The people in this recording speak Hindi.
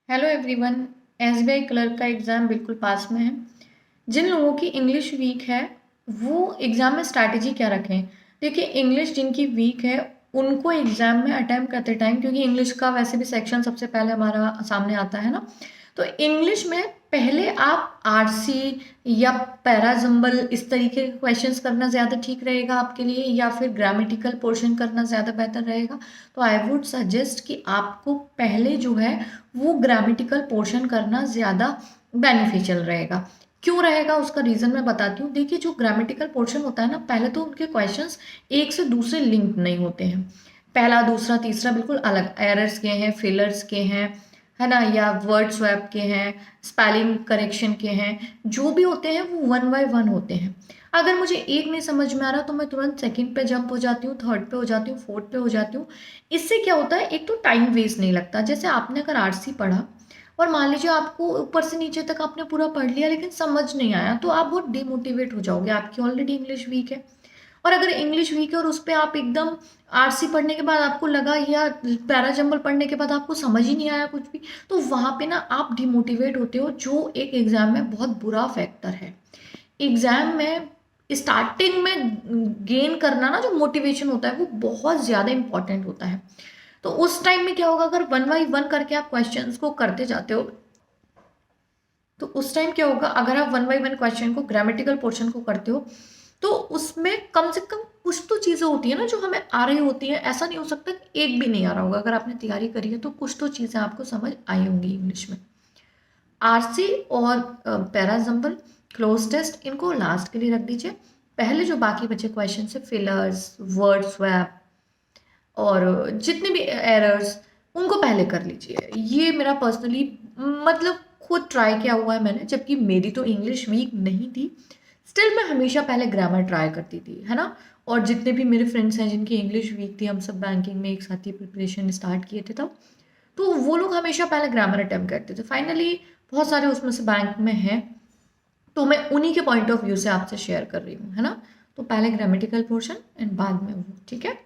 Hello everyone. एसबीआई क्लर्क का एग्ज़ाम बिल्कुल पास में है। जिन लोगों की इंग्लिश वीक है वो एग्ज़ाम में स्ट्रैटेजी क्या रखें। देखिए, इंग्लिश जिनकी वीक है उनको एग्ज़ाम में अटैम्प्ट करते टाइम, क्योंकि इंग्लिश का वैसे भी सेक्शन सबसे पहले हमारा सामने आता है ना, तो इंग्लिश में पहले आप आरसी या पैराजम्बल इस तरीके के क्वेश्चंस करना ज़्यादा ठीक रहेगा आपके लिए, या फिर ग्रामेटिकल पोर्शन करना ज़्यादा बेहतर रहेगा। तो आई वुड सजेस्ट कि आपको पहले जो है वो ग्रामेटिकल पोर्शन करना ज़्यादा बेनिफिशियल रहेगा। क्यों रहेगा उसका रीज़न मैं बताती हूँ। देखिए, जो ग्रामेटिकल पोर्शन होता है ना, पहले तो उनके क्वेश्चंस एक से दूसरे लिंक नहीं होते हैं। पहला, दूसरा, तीसरा बिल्कुल अलग एरर्स के हैं, फेलर्स के हैं, है ना, या वर्ड स्वैप के हैं, स्पेलिंग करेक्शन के हैं। जो भी होते हैं वो वन बाय वन होते हैं। अगर मुझे एक नहीं समझ में आ रहा तो मैं तुरंत सेकंड पे जंप हो जाती हूँ, थर्ड पे हो जाती हूँ, फोर्थ पे हो जाती हूँ। इससे क्या होता है, एक तो टाइम वेस्ट नहीं लगता। जैसे आपने अगर आरसी पढ़ा और मान लीजिए आपको ऊपर से नीचे तक आपने पूरा पढ़ लिया लेकिन समझ नहीं आया, तो आप बहुत डिमोटिवेट हो जाओगे। आपकी ऑलरेडी इंग्लिश वीक है, और अगर इंग्लिश वीक है और उस पर आप एकदम आरसी पढ़ने के बाद आपको लगा, या पैराजम्बल पढ़ने के बाद आपको समझ ही नहीं आया कुछ भी, तो वहाँ पे ना आप डिमोटिवेट होते हो, जो एक एग्जाम में बहुत बुरा फैक्टर है। एग्जाम में स्टार्टिंग में गेन करना ना, जो मोटिवेशन होता है वो बहुत ज़्यादा इंपॉर्टेंट होता है। तो उस टाइम में क्या होगा, अगर वन बाई वन करके आप क्वेश्चंस को करते जाते हो, तो उस टाइम क्या होगा, अगर आप वन बाई वन क्वेश्चन को, ग्रामेटिकल पोर्शन को करते हो, तो उसमें कम से कम कुछ तो चीज़ें होती है ना जो हमें आ रही होती हैं। ऐसा नहीं हो सकता कि एक भी नहीं आ रहा होगा। अगर आपने तैयारी करी है तो कुछ तो चीज़ें आपको समझ आई होंगी इंग्लिश में। आरसी और पैराजम्बल, क्लोज टेस्ट, इनको लास्ट के लिए रख दीजिए। पहले जो बाकी बचे क्वेश्चन है, फिलर्स, वर्ड स्वैप और जितने भी एरर्स, उनको पहले कर लीजिए। ये मेरा पर्सनली मतलब खुद ट्राई किया हुआ है मैंने, जबकि मेरी तो इंग्लिश वीक नहीं थी, स्टिल मैं हमेशा पहले ग्रामर ट्राई करती थी, है ना। और जितने भी मेरे फ्रेंड्स हैं जिनकी इंग्लिश वीक थी, हम सब बैंकिंग में एक साथ ही प्रिपरेशन स्टार्ट किए थे तब, तो वो लोग हमेशा पहले ग्रामर अटेम्प्ट करते थे। फाइनली बहुत सारे उसमें से बैंक में हैं, तो मैं उन्हीं के पॉइंट ऑफ व्यू से आपसे शेयर कर रही हूँ, है ना। तो पहले ग्रामेटिकल पोर्शन एंड बाद में वो, ठीक है।